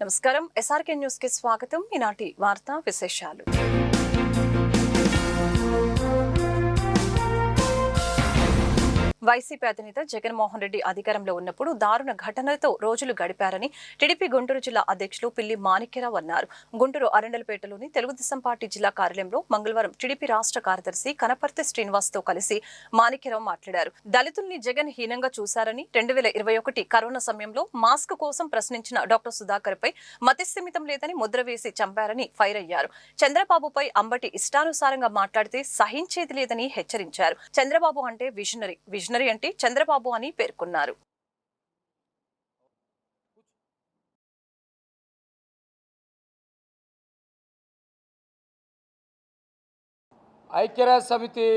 నమస్కారం SRK news కి స్వాగతం. ఈనాటి వార్తా విశేషాలు. వైసీపీ అధినేత జగన్మోహన్ రెడ్డి అధికారంలో ఉన్నప్పుడు దారుణ ఘటనలతో రోజులు గడిపారని టీడీపీ గుంటూరు జిల్లా అధ్యక్షులు పిల్లి మాణిక్యరావు అన్నారు. గుంటూరు అరండలపేటలోని తెలుగుదేశం పార్టీ జిల్లా కార్యాలయంలో మంగళవారం టీడీపీ రాష్ట్ర కార్యదర్శి కనపర్తి శ్రీనివాస్ తో కలిసి మాణిక్యరావు మాట్లాడారు. దళితుల్ని జగన్ హీనంగా చూశారని, 2021 కరోనా సమయంలో మాస్క్ కోసం ప్రశ్నించిన డాక్టర్ సుధాకర్ పై మతిస్థిమితం లేదని ముద్ర వేసి చంపారని ఫైర్ అయ్యారు. చంద్రబాబుపై అంబటి ఇష్టానుసారంగా మాట్లాడితే సహించేది లేదని హెచ్చరించారు. చంద్రబాబు అంటే విజనరీ అంటే చంద్రబాబు అని పేర్కొన్నారు. ఐక్యరాజ్య సమితి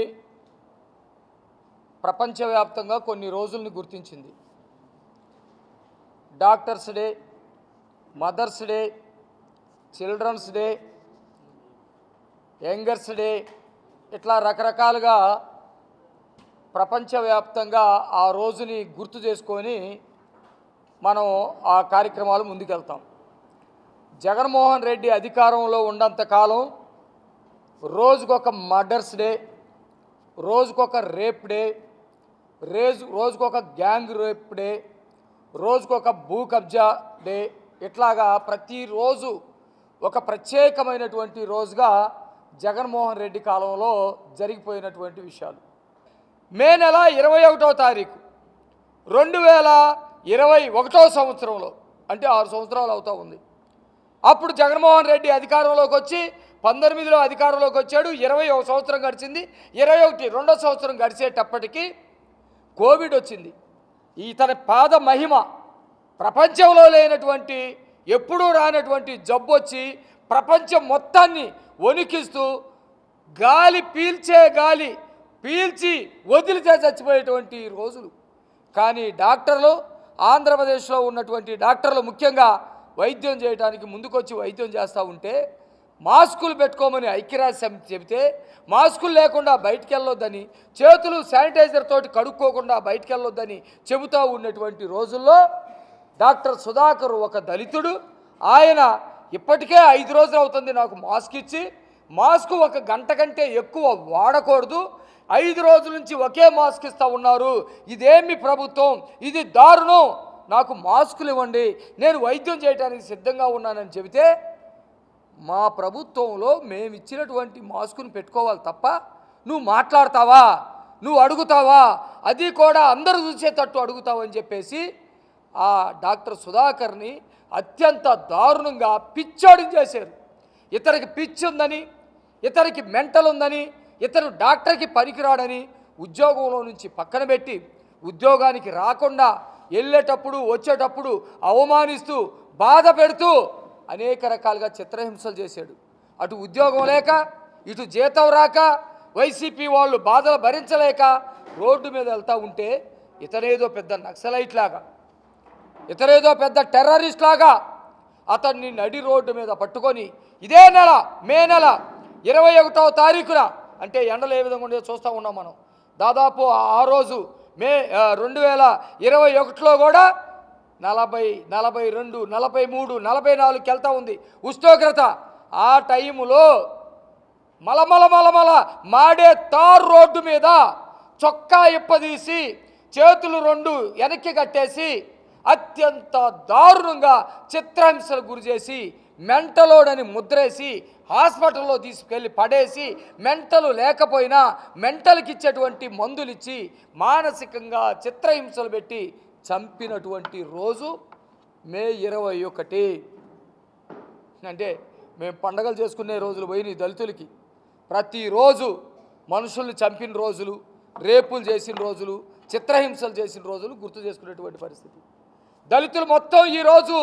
ప్రపంచవ్యాప్తంగా కొన్ని రోజులను గుర్తించింది. Doctors day, mothers day, children's day, youngers day, ఇట్లా రకరకాలుగా ప్రపంచవ్యాప్తంగా ఆ రోజుని గుర్తు చేసుకొని మనం ఆ కార్యక్రమాలు ముందుకెళ్తాం. జగన్మోహన్ రెడ్డి అధికారంలో ఉన్నంతకాలం రోజుకొక మర్డర్స్ డే, రోజుకొక రేప్ డే, రోజుకొక గ్యాంగ్ రేప్ డే, రోజుకొక భూ కబ్జా డే, ఇట్లాగా ప్రతిరోజు ఒక ప్రత్యేకమైనటువంటి రోజుగా జగన్మోహన్ రెడ్డి కాలంలో జరిగిపోయినటువంటి విషయాలు. మే నెల 21వ తారీఖు 2021 సంవత్సరంలో, అంటే 6 సంవత్సరాలు అవుతూ ఉంది. అప్పుడు జగన్మోహన్ రెడ్డి అధికారంలోకి వచ్చి 19లో అధికారంలోకి వచ్చాడు. 21 సంవత్సరం గడిచింది. 21 రెండో సంవత్సరం గడిచేటప్పటికీ కోవిడ్ వచ్చింది. ఇతని పాద మహిమ ప్రపంచంలో లేనటువంటి, ఎప్పుడూ రానటువంటి జబ్బు వచ్చి ప్రపంచం మొత్తాన్ని వణికిస్తూ గాలి పీల్చి వదిలితే చచ్చిపోయేటువంటి రోజులు. కానీ డాక్టర్లు, ఆంధ్రప్రదేశ్లో ఉన్నటువంటి డాక్టర్లు ముఖ్యంగా వైద్యం చేయడానికి ముందుకొచ్చి వైద్యం చేస్తూ ఉంటే మాస్కులు పెట్టుకోమని ఐక్యరాజ్య సమితి చెబితే మాస్కులు లేకుండా బయటికి వెళ్ళొద్దని, చేతులు శానిటైజర్ తోటి కడుక్కోకుండా బయటికి వెళ్ళొద్దని చెబుతూ ఉన్నటువంటి రోజుల్లో డాక్టర్ సుధాకర్ ఒక దళితుడు, ఆయన ఇప్పటికే 5 రోజులు అవుతుంది నాకు మాస్క్ ఇచ్చి, మాస్క్ 1 గంట కంటే ఎక్కువ వాడకూడదు, 5 రోజుల నుంచి ఒకే మాస్క్ ఇస్తూ ఉన్నారు, ఇదేమి ప్రభుత్వం, ఇది దారుణం, నాకు మాస్కులు ఇవ్వండి, నేను వైద్యం చేయడానికి సిద్ధంగా ఉన్నానని చెబితే మా ప్రభుత్వంలో మేము ఇచ్చినటువంటి మాస్కును పెట్టుకోవాలి తప్ప నువ్వు మాట్లాడతావా, నువ్వు అడుగుతావా, అది కూడా అందరూ చూసేటట్టు అడుగుతావని చెప్పేసి ఆ డాక్టర్ సుధాకర్ని అత్యంత దారుణంగా పిచ్చోడి చేశారు. ఇతనికి పిచ్చి ఉందని, ఇతనికి మెంటల్ ఉందని, ఇతను డాక్టర్కి పనికిరాడని ఉద్యోగంలో నుంచి పక్కన పెట్టి ఉద్యోగానికి రాకుండా వెళ్ళేటప్పుడు వచ్చేటప్పుడు అవమానిస్తూ బాధ పెడుతూ అనేక రకాలుగా చిత్రహింసలు చేశాడు. అటు ఉద్యోగం లేక, ఇటు జీతం రాక, వైసీపీ వాళ్ళు బాధలు భరించలేక రోడ్డు మీద వెళ్తూ ఉంటే ఇతనేదో పెద్ద నక్సలైట్ లాగా, ఇతనేదో పెద్ద టెర్రరిస్ట్ లాగా అతన్ని నడి రోడ్డు మీద పట్టుకొని ఇదే నెల మే నెల 21వ తారీఖున, అంటే ఎండలు ఏ విధంగా ఉండేదో చూస్తూ ఉన్నాం మనం. దాదాపు ఆ రోజు మే 2021లో కూడా 40, 42, 43, 44కి వెళ్తూ ఉంది ఉష్ణోగ్రత. ఆ టైములో మలమల మాడే తార్ రోడ్డు మీద చొక్కా ఇప్పదీసి చేతులు 2 వెనక్కి కట్టేసి అత్యంత దారుణంగా చిత్రహింసలు గురి చేసి మెంటలోడని ముద్రేసి హాస్పిటల్లో తీసుకెళ్ళి పడేసి, మెంటలు లేకపోయినా మెంటల్కి ఇచ్చేటువంటి మందులు ఇచ్చి మానసికంగా చిత్రహింసలు పెట్టి చంపినటువంటి రోజు మే 21. అంటే మేము పండగలు చేసుకునే రోజులు పోయినాయి దళితులకి. ప్రతిరోజు మనుషుల్ని చంపిన రోజులు, రేపులు చేసిన రోజులు, చిత్రహింసలు చేసిన రోజులు గుర్తు చేసుకునేటువంటి పరిస్థితి. దళితులు మొత్తం ఈరోజు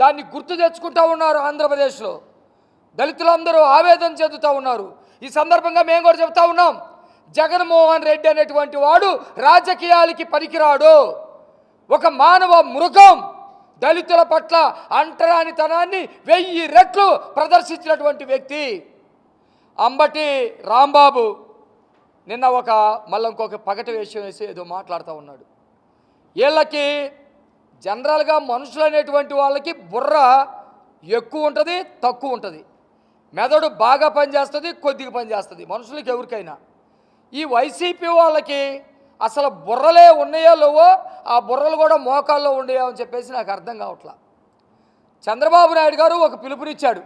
దాన్ని గుర్తు తెచ్చుకుంటూ ఉన్నారు. ఆంధ్రప్రదేశ్లో దళితులందరూ ఆవేదన చెందుతూ ఉన్నారు. ఈ సందర్భంగా మేము కూడా చెబుతూ ఉన్నాం, జగన్మోహన్ రెడ్డి అనేటువంటి వాడు రాజకీయాలకి పనికిరాడు, ఒక మానవ మృగం. దళితుల పట్ల అంటరానితనాన్ని 1000 రెట్లు ప్రదర్శించినటువంటి వ్యక్తి అంబటి రాంబాబు నిన్న మళ్ళీ ఇంకొక పగటి విషయం వేసి ఏదో మాట్లాడుతూ ఉన్నాడు. వీళ్ళకి జనరల్గా మనుషులు అనేటువంటి వాళ్ళకి బుర్ర ఎక్కువ ఉంటుంది, తక్కువ ఉంటుంది. మెదడు బాగా పనిచేస్తుంది, కొద్దిగా పనిచేస్తుంది మనుషులకి ఎవరికైనా. ఈ వైసీపీ వాళ్ళకి అసలు బుర్రలే ఉన్నాయో లేవో, ఆ బుర్రలు కూడా మోకాల్లో ఉండేయో అని చెప్పేసి నాకు అర్థం కావట్లా. చంద్రబాబు నాయుడు గారు ఒక పిలుపునిచ్చాడు.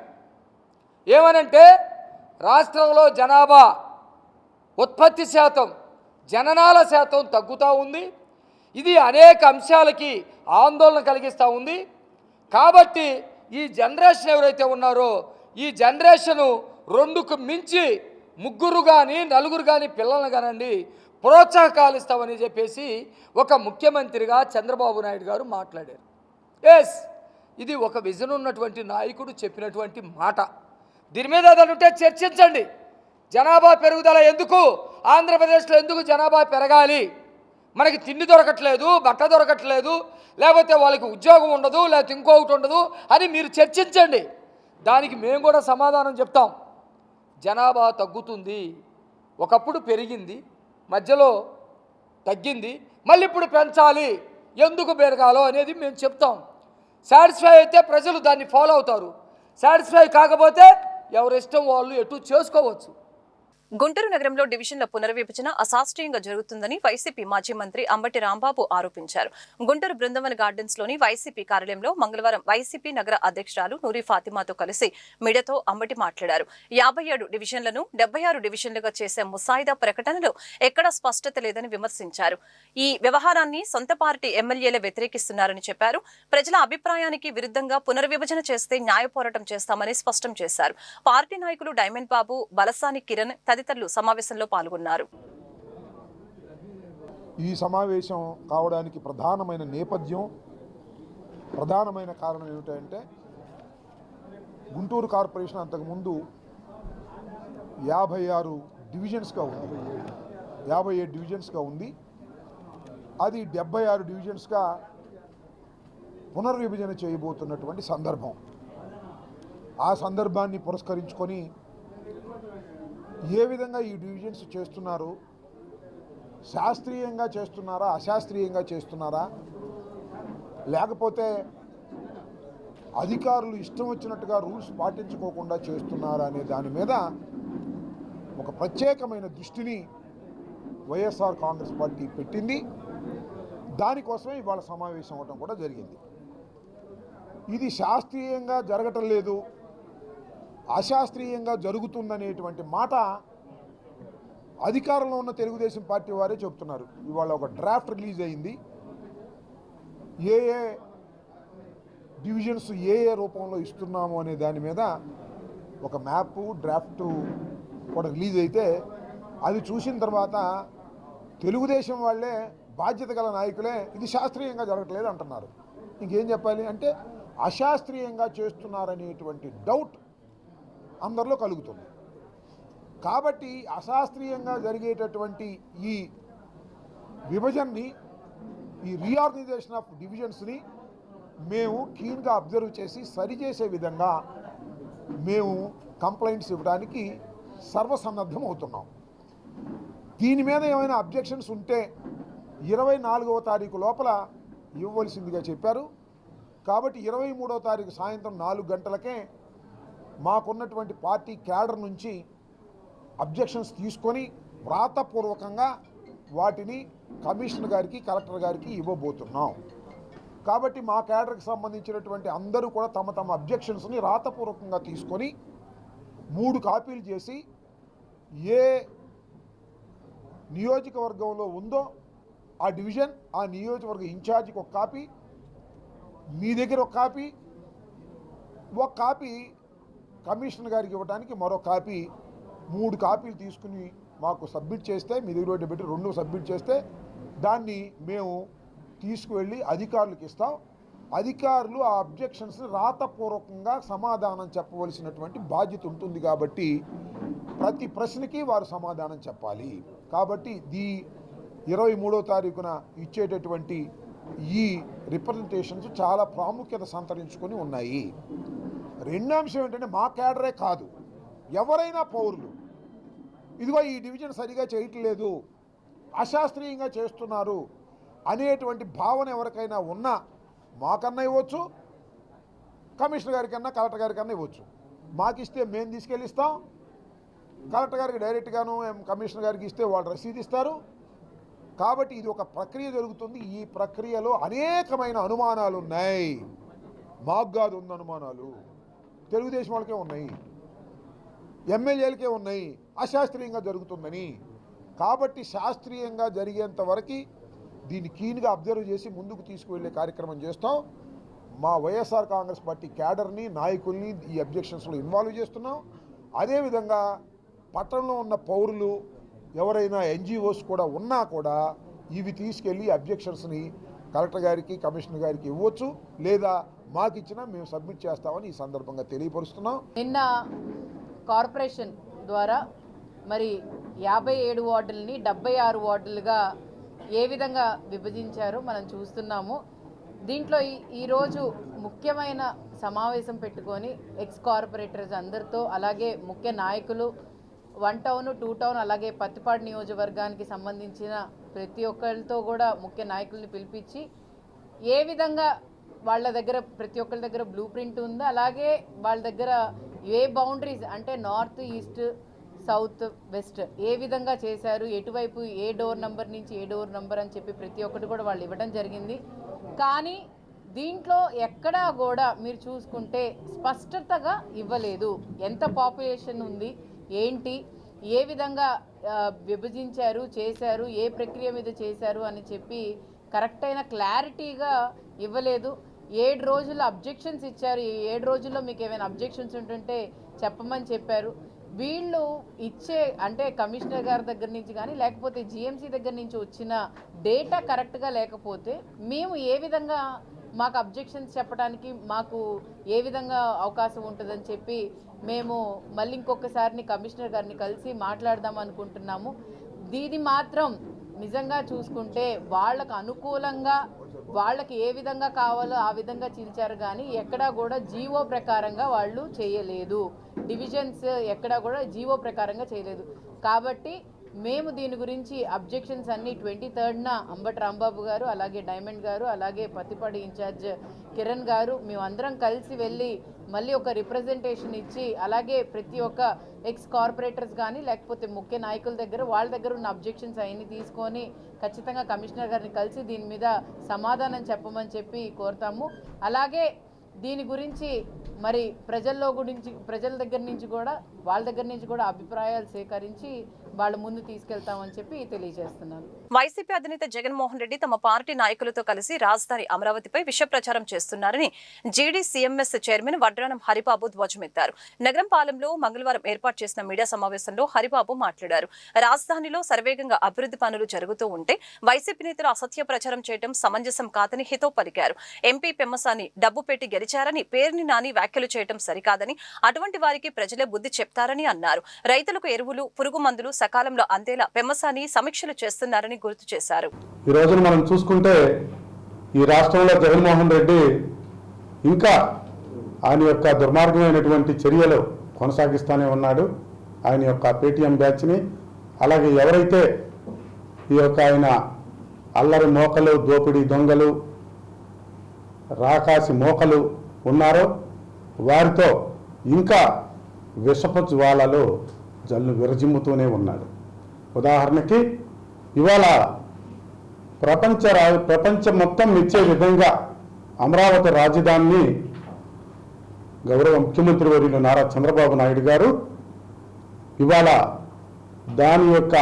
ఏమనంటే రాష్ట్రంలో జనాభా ఉత్పత్తి శాతం, జననాల శాతం తగ్గుతూ ఉంది. ఇది అనేక అంశాలకి ఆందోళన కలిగిస్తూ ఉంది. కాబట్టి ఈ జనరేషన్ ఎవరైతే ఉన్నారో ఈ జనరేషను 2కు మించి 3 కానీ 4 కానీ పిల్లలను కానండి ప్రోత్సాహకాలు ఇస్తామని చెప్పేసి ఒక ముఖ్యమంత్రిగా చంద్రబాబు నాయుడు గారు మాట్లాడారు. ఇది ఒక విజన్ ఉన్నటువంటి నాయకుడు చెప్పినటువంటి మాట. దీని మీద ఏదైనా చర్చించండి. జనాభా పెరుగుదల ఎందుకు, ఆంధ్రప్రదేశ్లో ఎందుకు జనాభా పెరగాలి, మనకి తిండి దొరకట్లేదు, బట్ట దొరకట్లేదు, లేకపోతే వాళ్ళకి ఉద్యోగం ఉండదు, లేకపోతే ఇంకొకటి ఉండదు అని మీరు చర్చించండి. దానికి మేము కూడా సమాధానం చెప్తాం. జనాభా తగ్గుతుంది, ఒకప్పుడు పెరిగింది, మధ్యలో తగ్గింది, మళ్ళీ ఇప్పుడు పెంచాలి, ఎందుకు పెరగాలో అనేది మేము చెప్తాం. సాటిస్ఫై అయితే ప్రజలు దాన్ని ఫాలో అవుతారు, సాటిస్ఫై కాకపోతే ఎవరిష్టం వాళ్ళు ఎటు చేసుకోవచ్చు. గుంటూరు నగరంలో డివిజన్ల పునర్విభజన అశాస్త్రీయంగా జరుగుతుందని వైసీపీ మాజీ మంత్రి అంబటి రాంబాబు ఆరోపించారు. గుంటూరు బృందావన్ గార్డెన్స్ లోని వైసీపీ కార్యాలయంలో మంగళవారం వైసీపీ నగర అధ్యక్షురాలు నూరి ఫాతిమాతో కలిసి మీడియాతో అంబటి మాట్లాడారు. 57 డివిజన్లను 76 డివిజన్లుగా చేసే ముసాయిదా ప్రకటనలో ఎక్కడా స్పష్టత లేదని విమర్శించారు. ఈ వ్యవహారాన్ని సొంత పార్టీ ఎమ్మెల్యేలే వ్యతిరేకిస్తున్నారని చెప్పారు. ప్రజల అభిప్రాయానికి విరుద్ధంగా పునర్విభజన చేస్తే న్యాయ పోరాటం చేస్తామని స్పష్టం చేశారు. పార్టీ నాయకులు డైమండ్ బాబు, బలసాని కిరణ్ తదితరులు సమావేశంలో పాల్గొన్నారు. ఈ సమావేశం కావడానికి ప్రధానమైన నేపథ్యం, ప్రధానమైన కారణం ఏమిటంటే గుంటూరు కార్పొరేషన్ అంతకుముందు 56 డివిజన్స్గా ఉంది, 57 డివిజన్స్గా ఉంది. అది 76 డివిజన్స్గా పునర్విభజన చేయబోతున్నటువంటి సందర్భం. ఆ సందర్భాన్ని పురస్కరించుకొని ఏ విధంగా ఈ డివిజన్స్ చేస్తున్నారు, శాస్త్రీయంగా చేస్తున్నారా, అశాస్త్రీయంగా చేస్తున్నారా, లేకపోతే అధికారులు ఇష్టం వచ్చినట్టుగా రూల్స్ పాటించుకోకుండా చేస్తున్నారా అనే దాని మీద ఒక ప్రత్యేకమైన దృష్టిని వైఎస్ఆర్ కాంగ్రెస్ పార్టీ పెట్టింది. దానికోసమే ఇవాళ సమావేశం అవడం కూడా జరిగింది. ఇది శాస్త్రీయంగా జరగటం లేదు, అశాస్త్రీయంగా జరుగుతుందనేటువంటి మాట అధికారంలో ఉన్న తెలుగుదేశం పార్టీ వారే చెప్తున్నారు. ఇవాళ ఒక డ్రాఫ్ట్ రిలీజ్ అయింది. ఏ ఏ డివిజన్స్ ఏ ఏ రూపంలో ఇస్తున్నాము అనే దాని మీద ఒక మ్యాప్ డ్రాఫ్ట్ కూడా రిలీజ్ అయితే అది చూసిన తర్వాత తెలుగుదేశం వాళ్ళే, బాధ్యత గల నాయకులే ఇది శాస్త్రీయంగా జరగట్లేదు అంటున్నారు. ఇంకేం చెప్పాలి అంటే అశాస్త్రీయంగా చేస్తున్నారనేటువంటి డౌట్ అందరిలో కలుగుతుంది. కాబట్టి అశాస్త్రీయంగా జరిగేటటువంటి ఈ విభజనని, ఈ రీఆర్గనైజేషన్ ఆఫ్ డివిజన్స్ని మేము క్లీన్గా అబ్జర్వ్ చేసి సరిచేసే విధంగా మేము కంప్లైంట్స్ ఇవ్వడానికి సర్వసన్నద్ధం అవుతున్నాం. దీని మీద ఏమైనా అబ్జెక్షన్స్ ఉంటే 24వ తారీఖు లోపల ఇవ్వవలసిందిగా చెప్పారు. కాబట్టి 23వ తారీఖు సాయంత్రం 4 గంటలకే మాకున్నటువంటి పార్టీ క్యాడర్ నుంచి అబ్జెక్షన్స్ తీసుకొని వ్రాతపూర్వకంగా వాటిని కమిషనర్ గారికి, కలెక్టర్ గారికి ఇవ్వబోతున్నాం. కాబట్టి మా క్యాడర్కి సంబంధించినటువంటి అందరూ కూడా తమ తమ అబ్జెక్షన్స్ని రాతపూర్వకంగా తీసుకొని 3 కాపీలు చేసి ఏ నియోజకవర్గంలో ఉందో ఆ డివిజన్, ఆ నియోజకవర్గ ఇన్ఛార్జికి ఒక కాపీ, మీ దగ్గర ఒక కాపీ కమిషనర్ గారికి ఇవ్వడానికి మరో కాపీ, 3 కాపీలు తీసుకుని మాకు సబ్మిట్ చేస్తే, మీ దగ్గర పెట్టి 2 సబ్మిట్ చేస్తే దాన్ని మేము తీసుకువెళ్ళి అధికారులకు ఇస్తాం. అధికారులు ఆ అబ్జెక్షన్స్ని రాతపూర్వకంగా సమాధానం చెప్పవలసినటువంటి బాధ్యత ఉంటుంది. కాబట్టి ప్రతి ప్రశ్నకి వారు సమాధానం చెప్పాలి. కాబట్టి 23వ తారీఖున ఇచ్చేటటువంటి ఈ రిప్రజెంటేషన్స్ చాలా ప్రాముఖ్యత సంతరించుకొని ఉన్నాయి. రెండో అంశం ఏంటంటే మా క్యాడరే కాదు, ఎవరైనా పౌరులు ఇదిగో ఈ డివిజన్ సరిగా చేయట్లేదు, అశాస్త్రీయంగా చేస్తున్నారు అనేటువంటి భావన ఎవరికైనా ఉన్నా మాకన్నా ఇవ్వచ్చు, కమిషనర్ గారి కన్నా కలెక్టర్ గారి కన్నా ఇవ్వచ్చు. మాకు ఇస్తే మేము తీసుకెళ్ళి ఇస్తాం, కలెక్టర్ గారికి డైరెక్ట్గాను కమిషనర్ గారికి ఇస్తే వాళ్ళు రసీదు ఇస్తారు. కాబట్టి ఇది ఒక ప్రక్రియ జరుగుతుంది. ఈ ప్రక్రియలో అనేకమైన అనుమానాలు ఉన్నాయి. మాకు కాదు ఉన్న అనుమానాలు, తెలుగుదేశం వాళ్ళకే ఉన్నాయి, ఎమ్మెల్యేలకే ఉన్నాయి అశాస్త్రీయంగా జరుగుతుందని. కాబట్టి శాస్త్రీయంగా జరిగేంత వరకు దీన్ని క్లీన్గా అబ్జర్వ్ చేసి ముందుకు తీసుకువెళ్ళే కార్యక్రమం చేస్తాం. మా వైఎస్ఆర్ కాంగ్రెస్ పార్టీ క్యాడర్ని, నాయకుల్ని ఈ అబ్జెక్షన్స్లో ఇన్వాల్వ్ చేస్తున్నాం. అదేవిధంగా పట్టణంలో ఉన్న పౌరులు ఎవరైనా ఎన్జిఓస్ కూడా ఉన్నా కూడా ఇవి తీసుకెళ్ళి అబ్జెక్షన్స్ని కలెక్టర్ గారికి, కమిషనర్ గారికి ఇవ్వచ్చు, లేదా మాకు ఇచ్చినా మేము సబ్మిట్ చేస్తామని ఈ సందర్భంగా తెలియపరుస్తున్నాం. నిన్న కార్పొరేషన్ ద్వారా మరి 57 వార్డులని 76 వార్డులుగా ఏ విధంగా విభజించారో మనం చూస్తున్నాము. దీంట్లో ఈరోజు ముఖ్యమైన సమావేశం పెట్టుకొని ఎక్స్ కార్పొరేటర్స్ అందరితో, అలాగే ముఖ్య నాయకులు 1 టౌన్ 2 టౌన్ అలాగే పత్తిపాడు నియోజకవర్గానికి సంబంధించిన ప్రతి ఒక్కరితో కూడా ముఖ్య నాయకుల్ని పిలిపించి ఏ విధంగా వాళ్ళ దగ్గర ప్రతి ఒక్కరి దగ్గర బ్లూ ప్రింట్ ఉందో, అలాగే వాళ్ళ దగ్గర ఏ బౌండరీస్ అంటే నార్త్, ఈస్ట్, సౌత్, వెస్ట్ ఏ విధంగా చేశారు, ఎటువైపు ఏ డోర్ నెంబర్ నుంచి ఏ డోర్ నెంబర్ అని చెప్పి ప్రతి ఒక్కటి కూడా వాళ్ళు ఇవ్వడం జరిగింది. కానీ దీంట్లో ఎక్కడా కూడా మీరు చూసుకుంటే స్పష్టతగా ఇవ్వలేదు. ఎంత పాపులేషన్ ఉంది, ఏంటి, ఏ విధంగా విభజించారు, చేశారు, ఏ ప్రక్రియ మీద చేశారు అని చెప్పి కరెక్ట్ అయిన క్లారిటీగా ఇవ్వలేదు. 7 రోజుల్లో అబ్జెక్షన్స్ ఇచ్చారు. ఈ 7 రోజుల్లో మీకు ఏమైనా అబ్జెక్షన్స్ ఉంటుంటే చెప్పమని చెప్పారు. వీళ్ళు ఇచ్చే అంటే కమిషనర్ గారి దగ్గర నుంచి కానీ లేకపోతే జిఎంసీ దగ్గర నుంచి వచ్చిన డేటా కరెక్ట్గా లేకపోతే మేము ఏ విధంగా మాకు అబ్జెక్షన్స్ చెప్పడానికి మాకు ఏ విధంగా అవకాశం ఉంటుందని చెప్పి మేము మళ్ళీ ఇంకొకసారిని కమిషనర్ గారిని కలిసి మాట్లాడదాం అనుకుంటున్నాము. దీని మాత్రం నిజంగా చూసుకుంటే వాళ్ళకు అనుకూలంగా వాళ్ళకి ఏ విధంగా కావాలో ఆ విధంగా చీల్చారు, కానీ ఎక్కడా కూడా జీవో ప్రకారంగా వాళ్ళు చేయలేదు. డివిజన్స్ ఎక్కడా కూడా జీవో ప్రకారంగా చేయలేదు. కాబట్టి మేము దీని గురించి అబ్జెక్షన్స్ అన్ని 23న అంబటి రాంబాబు గారు, అలాగే డైమండ్ గారు, అలాగే పత్తిపాడు ఇన్ఛార్జ్ కిరణ్ గారు మేమందరం కలిసి వెళ్ళి మళ్ళీ ఒక రిప్రజెంటేషన్ ఇచ్చి, అలాగే ప్రతి ఒక్క ఎక్స్ కార్పొరేటర్స్ కానీ లేకపోతే ముఖ్య నాయకుల దగ్గర వాళ్ళ దగ్గర ఉన్న అబ్జెక్షన్స్ అవన్నీ తీసుకొని ఖచ్చితంగా కమిషనర్ గారిని కలిసి దీని మీద సమాధానం చెప్పమని చెప్పి కోరుతాము. అలాగే దీని గురించి మరి ప్రజల దగ్గర నుంచి కూడా వాళ్ళ దగ్గర నుంచి కూడా అభిప్రాయాలు సేకరించి వాళ్ళ ముందు తీసుకెళ్తామని చెప్పి తెలియజేస్తున్నాను. వైసీపీ అధినేత జగన్మోహన్ రెడ్డి తమ పార్టీ నాయకులతో కలిసి రాజధాని అమరావతిపై విష ప్రచారం చేస్తున్నారని జీడీసీఎంఎస్ చైర్మన్ వడ్రానం హరిబాబు ధ్వజమెత్తారు. నగరంపాలెంలో మంగళవారం ఏర్పాటు చేసిన మీడియా సమావేశంలో హరిబాబు మాట్లాడారు. రాజధానిలో శరవేగంగా అభివృద్ధి పనులు జరుగుతూ ఉంటే వైసీపీ నేతలు అసత్య ప్రచారం చేయడం సమంజసం కాదని హితో పలికారు. ఎంపీ పెమ్మసాని డబ్బు పెట్టి గెలిచారని పేరుని నాని వ్యాఖ్యలు చేయడం సరికాదని, అటువంటి వారికి ప్రజలే బుద్ధి చెప్తారని అన్నారు. రైతులకు ఎరువులు, పురుగు మందులు సకాలంలో అందేలా పెమ్మసాని సమీక్షలు చేస్తున్నారని గుర్తు చేశారు. ఈ రోజున మనం చూసుకుంటే ఈ రాష్ట్రంలో జగన్మోహన్ రెడ్డి ఇంకా ఆయన యొక్క దుర్మార్గమైనటువంటి చర్యలు కొనసాగిస్తూనే ఉన్నాడు. ఆయన యొక్క పేటీఎం బ్యాచ్ని, అలాగే ఎవరైతే ఈ యొక్క ఆయన అల్లరి మోకలు, దోపిడీ దొంగలు, రాకాసి మోకలు ఉన్నారో వారితో ఇంకా విషపు జ్వాలలో జల్లు విరజిమ్ముతూనే ఉన్నాడు. ఉదాహరణకి ఇవాళ ప్రపంచం మొత్తం మెచ్చే విధంగా అమరావతి రాజధానిని గౌరవ ముఖ్యమంత్రి వర్యులు నారా చంద్రబాబు నాయుడు గారు ఇవాళ దాని యొక్క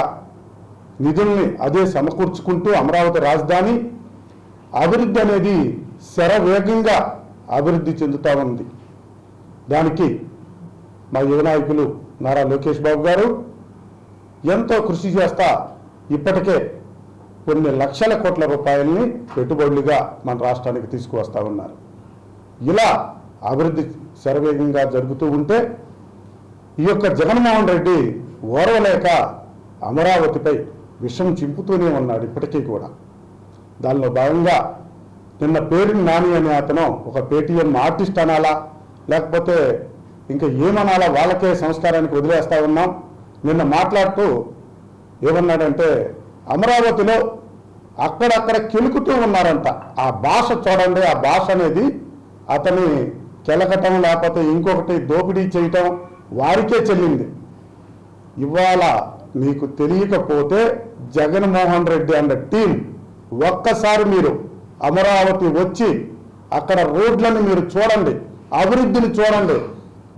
నిధుల్ని అదే సమకూర్చుకుంటూ అమరావతి రాజధాని అభివృద్ధి అనేది శరవేగంగా అభివృద్ధి చెందుతూ ఉంది. దానికి మా యువ నాయకులు నారా లోకేష్ బాబు గారు ఎంతో కృషి చేస్తా ఇప్పటికే కొన్ని లక్షల కోట్ల రూపాయలని పెట్టుబడులుగా మన రాష్ట్రానికి తీసుకువస్తూ ఉన్నారు. ఇలా అభివృద్ధి శరవేగంగా జరుగుతూ ఉంటే ఈ యొక్క జగన్మోహన్ రెడ్డి ఓర్వలేక అమరావతిపై విషం చింపుతూనే ఉన్నాడు ఇప్పటికీ కూడా. దానిలో భాగంగా నిన్న పేరుని నాని అనే అతను ఒక పేటీఎం ఆర్టిస్ట్ అనాలా లేకపోతే ఇంకా ఏమనాలా వాళ్ళకే సంస్కారానికి వదిలేస్తా ఉన్నాం. నిన్న మాట్లాడుతూ ఏమన్నాడంటే అమరావతిలో అక్కడక్కడ కెలుకుతూ ఉన్నారంట. ఆ భాష చూడండి, ఆ భాష అనేది అతని కెలకటం లేకపోతే ఇంకొకటి దోపిడీ చేయటం వారికే చెల్లింది. ఇవాళ మీకు తెలియకపోతే జగన్మోహన్ రెడ్డి అన్న టీం ఒక్కసారి మీరు అమరావతి వచ్చి అక్కడ రోడ్లను మీరు చూడండి, అభివృద్ధిని చూడండి.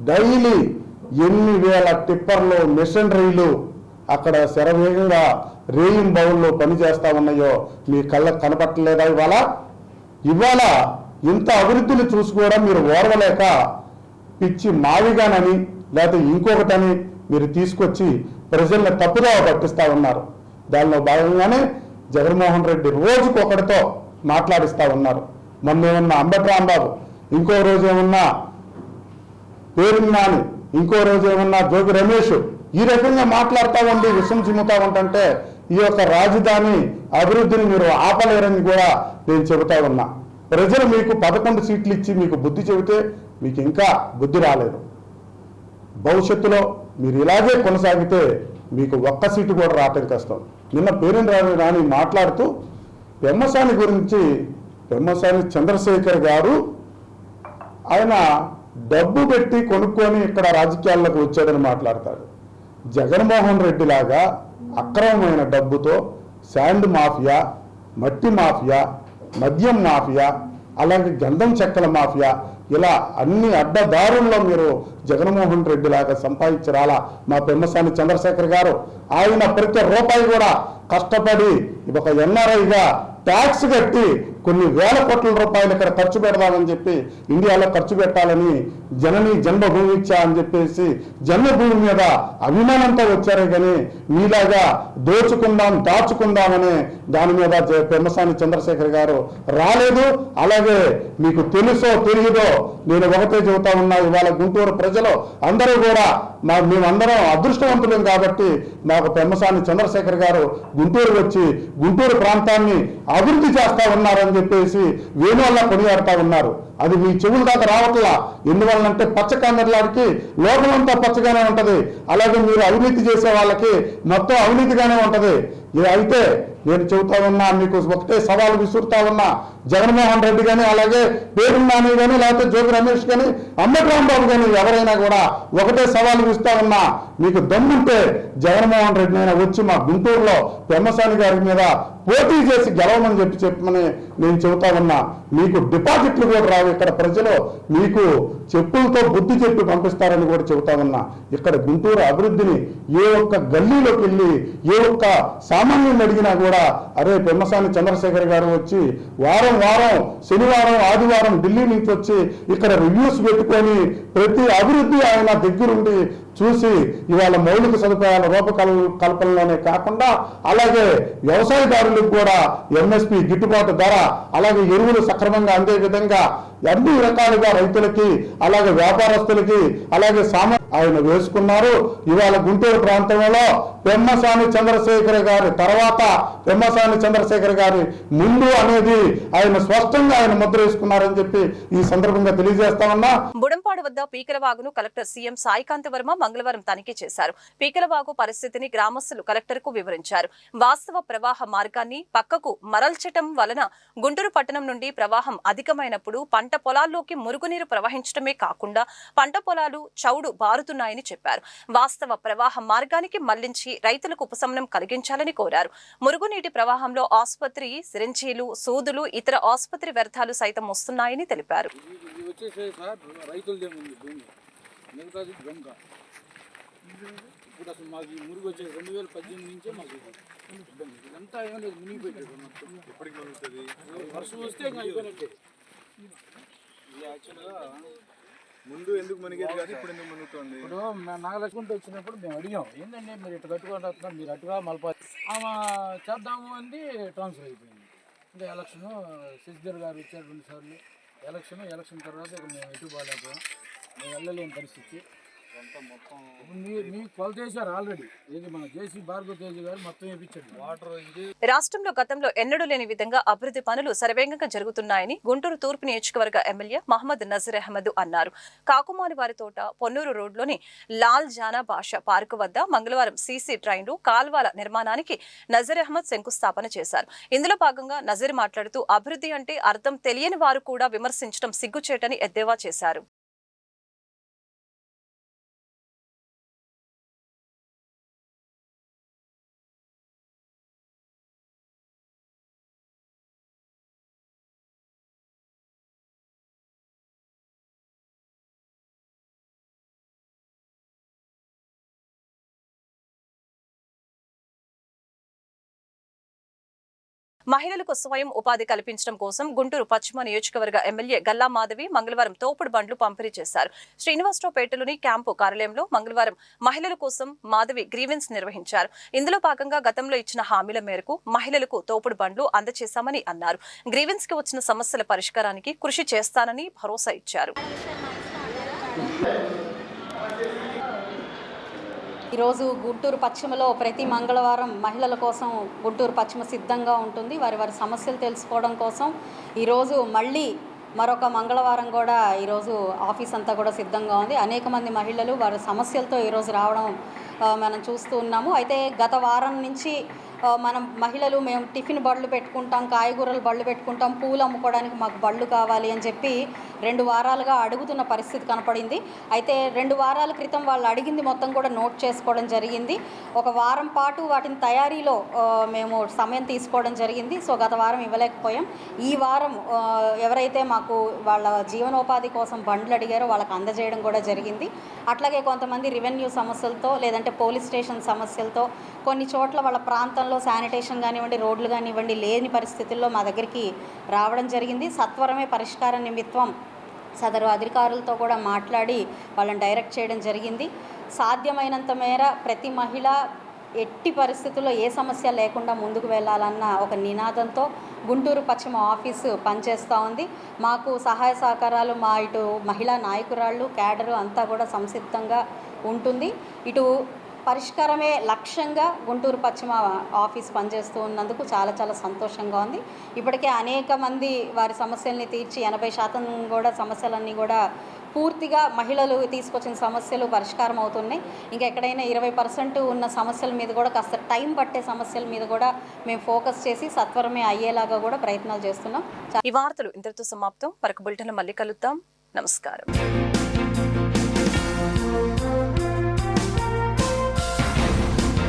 డైలీ ఎన్ని వేల టిప్పర్లు మిషనరీలు అక్కడ శరవేగంగా రేయిం బౌల్లో పనిచేస్తా ఉన్నాయో మీ కళ్ళకు కనపట్టలేదా? ఇవాళ ఇంత అభివృద్ధిని చూసి కూడా మీరు ఓర్వలేక పిచ్చి మావిగానని లేకపోతే ఇంకొకటని మీరు తీసుకొచ్చి ప్రజల్ని తప్పుగా పట్టిస్తూ ఉన్నారు. దానిలో భాగంగానే జగన్మోహన్ రెడ్డి రోజుకొకటితో మాట్లాడిస్తూ ఉన్నారు. మొన్న ఏమన్నా అంబటి రాంబాబు, ఇంకో రోజు ఏమన్నా పేరు నాని, ఇంకో రోజు ఏమన్నా జోగి రమేష్, ఈ రకంగా మాట్లాడుతూ ఉండి విషం చిమ్ముతా ఉంటుంటే ఈ యొక్క రాజధాని అభివృద్ధిని మీరు ఆపలేరని కూడా నేను చెబుతా ఉన్నా. ప్రజలు మీకు 11 సీట్లు ఇచ్చి మీకు బుద్ధి చెబితే మీకు ఇంకా బుద్ధి రాలేదు. భవిష్యత్తులో మీరు ఇలాగే కొనసాగితే మీకు ఒక్క సీటు కూడా రావటం కష్టం. నిన్న పేరెంట్ రాని మాట్లాడుతూ పెమ్మసాని గురించి, పెమ్మసాని చంద్రశేఖర్ గారు ఆయన డబ్బు పెట్టి కొనుక్కొని ఇక్కడ రాజకీయాల్లోకి వచ్చాడని మాట్లాడతాడు. జగన్మోహన్ రెడ్డి లాగా అక్రమమైన డబ్బుతో శాండ్ మాఫియా, మట్టి మాఫియా, మద్యం మాఫియా, అలాగే గంధం చెక్కల మాఫియా, ఇలా అన్ని అడ్డదారుల్లో మీరు జగన్మోహన్ రెడ్డి లాగా సంపాదించరాలా మా పెమ్మసాని చంద్రశేఖర్ గారు. ఆయన ప్రతి రూపాయి కూడా కష్టపడి ఒక ఎన్ఆర్ఐగా ట్యాక్స్ కట్టి కొన్ని వేల కోట్ల రూపాయలు ఇక్కడ ఖర్చు పెడదామని చెప్పి ఇండియాలో ఖర్చు పెట్టాలని జనని జన్మభూమి ఇచ్చా అని చెప్పేసి జన్మభూమి మీద అభిమానంతో వచ్చారే కానీ మీలాగా దోచుకుందాం దాచుకుందామనే దాని మీద పెమ్మసాని చంద్రశేఖర్ గారు రాలేదు. అలాగే మీకు తెలుసో తెలియదో నేను ఒకటే చెబుతా ఉన్నా, ఇవాళ గుంటూరు ప్రజలు అందరూ కూడా మేమందరం అదృష్టవంతులం కాబట్టి మాకు పెమ్మసాని చంద్రశేఖర్ గారు గుంటూరు వచ్చి గుంటూరు ప్రాంతాన్ని అభివృద్ధి చేస్తా ఉన్నారని చెప్పేసి వేణువల్ల కొనియాడుతా ఉన్నారు. అది మీ చెవుల దాకా రావట్లా. ఎందువల్లంటే పచ్చకామెర్లాడికి లోకమంతా పచ్చగానే ఉంటది, అలాగే మీరు అవినీతి చేసే వాళ్ళకి మొత్తం అవినీతిగానే ఉంటది. అయితే నేను చెబుతా ఉన్నా, మీకు ఒకటే సవాలు విసురుతా ఉన్నా, జగన్మోహన్ రెడ్డి కానీ అలాగే పేరు నాని కానీ లేకపోతే జోగి రమేష్ కానీ అంబటి రాంబాబు కానీ ఎవరైనా కూడా ఒకటే సవాలు విస్తా ఉన్నా, మీకు దమ్ముంటే జగన్మోహన్ రెడ్డి అయినా వచ్చి మా గుంటూరులో పెమ్మసాని గారి మీద పోటీ చేసి గెలవమని చెప్పమని నేను చెబుతా ఉన్నా. మీకు డిపాజిట్లు కూడా రావు. ఇక్కడ ప్రజలు మీకు చెప్పులతో బుద్ధి చెప్పి పంపిస్తారని కూడా చెబుతా ఉన్నా. ఇక్కడ గుంటూరు అభివృద్ధిని ఏ ఒక్క గల్లీలోకి వెళ్ళి ఏ ఒక్క సామాన్యుని అడిగినా కూడా అరే పెమ్మసాని చంద్రశేఖర్ గారు వచ్చి వారం శనివారం ఆదివారం ఢిల్లీ నుంచి వచ్చి ఇక్కడ రివ్యూస్ పెట్టుకొని ప్రతి అభివృద్ధి ఆయన దగ్గరుండి చూసి ఇవాళ మౌలిక సదుపాయాల రూపకల్పనలోనే కాకుండా అలాగే వ్యవసాయదారులకు కూడా ఎంఎస్పి గిట్టుబాటు ధర, అలాగే ఎరువులు సక్రమంగా అందే విధంగా అన్ని రకాలుగా రైతులకి అలాగే వ్యాపారస్తులకి అలాగే ఆయన వేసుకున్నారు. ఇవాళ గుంటూరు ప్రాంతంలో పెమ్మసాని చంద్రశేఖర్ గారి తర్వాత పెమ్మసాని చంద్రశేఖర్ గారి ముందు అనేది ఆయన స్పష్టంగా ఆయన ముద్ర వేసుకున్నారని చెప్పి ఈ సందర్భంగా తెలియజేస్తామన్నా. బుడంపాడు వద్ద పీకలవాగును కలెక్టర్ సీఎం సాయికాంత్ వర్మ మంగళవారం తనిఖీ చేశారు. పీకలవాగు పరిస్థితిని గ్రామస్తులు కలెక్టర్ కు వివరించారు. వాస్తవ ప్రవాహ మార్గాన్ని పక్కకు మరల్చటం వలన గుంటూరు పట్టణం నుండి ప్రవాహం అధికమైనప్పుడు పంట పొలాల్లోకి మురుగునీరు ప్రవహించడమే కాకుండా పంట పొలాలు చౌడు బారుతున్నాయని చెప్పారు. వాస్తవ ప్రవాహ మార్గానికి మళ్లించి రైతులకు ఉపశమనం కలిగించాలని కోరారు. మురుగునీటి ప్రవాహంలో ఆసుపత్రి సిరింజీలు, సూదులు, ఇతర ఆసుపత్రి వ్యర్థాలు సైతం వస్తున్నాయని తెలిపారు. ఇప్పుడు అసలు మాకు ఈ మురుగు వచ్చేది 2018 నుంచే మాకు ఇదంతా ఏం లేదు, మునిగిపోయింది. ఎప్పటికి మునుగుతుంది? వర్షం వస్తే ఇంకా అయిపోయినట్టే. యాక్చువల్గా ముందు ఎందుకు మునిగేది కాదు, ఇప్పుడు ఎందుకు మునుగుతుంది? ఇప్పుడు నాగలక్ష్మి వచ్చినప్పుడు మేము అడిగాం, ఏంటంటే మీరు ఇటు కట్టుకుంటూ వస్తున్నాం, మీరు అటుగా మలపా ఆమె చేద్దాము అంది, ట్రాన్స్ఫర్ అయిపోయింది. ఇంకా ఎలక్షన్ శశిధర్ గారు వచ్చారు 2 సార్లు. ఎలక్షన్ తర్వాత ఇక మేము ఎటు బాగాలేకపోయాం, మేము వెళ్ళలేని పరిస్థితి. మీకు కొలత వేసారు ఆల్రెడీ. ఇది మన జేసీ భార్గవ్ తేజ్ గారు మొత్తం వేయించండి. వాటర్ ఇది రాష్ట్రంలో గతంలో ఎన్నడూ లేని విధంగా అభివృద్ధి పనులు శరవేగంగా జరుగుతున్నాయని గుంటూరు తూర్పు నియోజకవర్గ ఎమ్మెల్యే మహమ్మద్ నజీర్ అహ్మద్ అన్నారు. కాకుమాని వారి తోట పొన్నూరు రోడ్లోని లాల్ జానా బాషా పార్కు వద్ద మంగళవారం సీసీ ట్రైన్లు కాల్వల నిర్మాణానికి నజీర్ అహ్మద్ శంకుస్థాపన చేశారు. ఇందులో భాగంగా నజీర్ మాట్లాడుతూ అభివృద్ధి అంటే అర్థం తెలియని వారు కూడా విమర్శించడం సిగ్గుచేటని ఎద్దేవా చేశారు. మహిళలకు స్వయం ఉపాధి కల్పించడం కోసం గుంటూరు పశ్చిమ నియోజకవర్గ ఎమ్మెల్యే గల్లా మాధవి మంగళవారం తోపుడు బండ్లు పంపిణీ చేశారు. శ్రీనివాసరావుపేటలోని క్యాంపు కార్యాలయంలో మంగళవారం మహిళల కోసం మాధవి గ్రీవెన్స్ నిర్వహించారు. ఇందులో భాగంగా గతంలో ఇచ్చిన హామీల మేరకు మహిళలకు తోపుడు బండ్లు అందజేశామని అన్నారు. గ్రీవెన్స్ కి వచ్చిన సమస్యల పరిష్కారానికి కృషి చేస్తానని భరోసా ఇచ్చారు. ఈరోజు గుంటూరు పశ్చిమలో ప్రతి మంగళవారం మహిళల కోసం గుంటూరు పశ్చిమ సిద్ధంగా ఉంటుంది. వారి సమస్యలు తెలుసుకోవడం కోసం ఈరోజు మళ్ళీ మరొక మంగళవారం కూడా ఈరోజు ఆఫీస్ అంతా కూడా సిద్ధంగా ఉంది. అనేక మంది మహిళలు వారి సమస్యలతో ఈరోజు రావడం మనం చూస్తూ ఉన్నాము. అయితే గత వారం నుంచి మనం మహిళలు మేము టిఫిన్ బళ్ళు పెట్టుకుంటాం, కాయగూరలు బళ్ళు పెట్టుకుంటాం, పూలు అమ్ముకోవడానికి మాకు బళ్ళు కావాలి అని చెప్పి 2 వారాలుగా అడుగుతున్న పరిస్థితి కనపడింది. అయితే 2 వారాల క్రితం వాళ్ళు అడిగింది మొత్తం కూడా నోట్ చేసుకోవడం జరిగింది. ఒక వారం పాటు వాటిని తయారీలో మేము సమయం తీసుకోవడం జరిగింది. సో గత వారం ఇవ్వలేకపోయాం. ఈ వారం ఎవరైతే మాకు వాళ్ళ జీవనోపాధి కోసం బండ్లు అడిగారో వాళ్ళకి అందజేయడం కూడా జరిగింది. అట్లాగే కొంతమంది రెవెన్యూ సమస్యలతో లేదంటే పోలీస్ స్టేషన్ సమస్యలతో కొన్ని చోట్ల వాళ్ళ ప్రాంతంలో శానిటేషన్ కానివ్వండి, రోడ్లు కానివ్వండి లేని పరిస్థితుల్లో మా దగ్గరికి రావడం జరిగింది. సత్వరమే పరిష్కార నిమిత్తం సదరు అధికారులతో కూడా మాట్లాడి వాళ్ళని డైరెక్ట్ చేయడం జరిగింది. సాధ్యమైనంత మేర ప్రతి మహిళ ఎట్టి పరిస్థితుల్లో ఏ సమస్య లేకుండా ముందుకు వెళ్ళాలన్న ఒక నినాదంతో గుంటూరు పశ్చిమ ఆఫీసు పనిచేస్తూ ఉంది. మాకు సహాయ సహకారాలు మా ఇటు మహిళా నాయకురాళ్ళు క్యాడరు అంతా కూడా సంసిద్ధంగా ఉంటుంది. ఇటు పరిష్కారమే లక్ష్యంగా గుంటూరు పశ్చిమ ఆఫీస్ పనిచేస్తూ ఉన్నందుకు చాలా చాలా సంతోషంగా ఉంది. ఇప్పటికే అనేక మంది వారి సమస్యల్ని తీర్చి 80% కూడా సమస్యలన్నీ కూడా పూర్తిగా మహిళలు తీసుకొచ్చిన సమస్యలు పరిష్కారం అవుతున్నాయి. ఇంకా ఎక్కడైనా 20% ఉన్న సమస్యల మీద కూడా కాస్త టైం పట్టే సమస్యల మీద కూడా మేము ఫోకస్ చేసి సత్వరమే అయ్యేలాగా కూడా ప్రయత్నాలు చేస్తున్నాం. ఈ వార్తలు ఇంతటితో సమాప్తం. మరొక బులెటిన్లో మళ్ళీ కలుద్దాం. నమస్కారం.